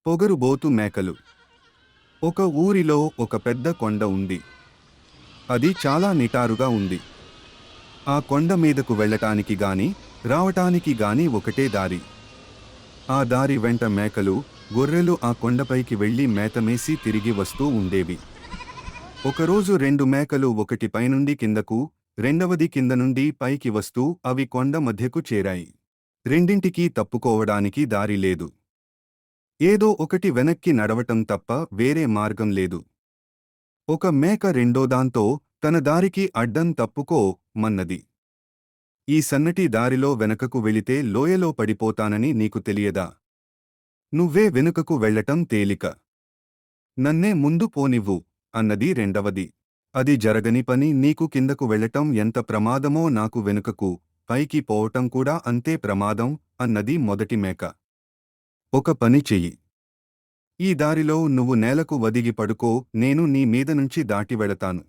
పొగరుబోతు మేకలు. ఒక ఊరిలో ఒక పెద్ద కొండ ఉంది. అది చాలా నిటారుగా ఉంది. ఆ కొండ మీదకు వెళ్ళటానికి గాని రావటానికి గాని ఒకటే దారి. ఆ దారి వెంట మేకలు, గొర్రెలు ఆ కొండపైకి వెళ్లి మేతమేసి తిరిగి వస్తూ ఉండేవి. ఒకరోజు రెండు మేకలు, ఒకటి పైనుండి కిందకు, రెండవది కింద నుండి పైకి వస్తూ అవి కొండ మధ్యకు చేరాయి. రెండింటికీ తప్పుకోవడానికి దారి లేదు. ఏదో ఒకటి వెనక్కి నడవటం తప్ప వేరే మార్గం లేదు. ఒక మేక రెండోదాంతో తన దారికి అడ్డం తప్పుకో మన్నది. ఈ సన్నటి దారిలో వెనకకు వెళితే లోయలో పడిపోతానని నీకు తెలియదా? నువ్వే వెనుకకు వెళ్లటం తేలిక. నన్నే ముందు పోనివ్వు అన్నది రెండవది. అది జరగని పని. నీకు కిందకు వెళ్లటం ఎంత ప్రమాదమో నాకు వెనుకకు, పైకి పోవటం కూడా అంతే ప్రమాదం అన్నది మొదటి మేక. ఒక పని చెయ్యి. ఈ దారిలో నువ్వు నేలకు వదిగి పడుకో, నేను నీ మీద నుంచి దాటి వెళతాను.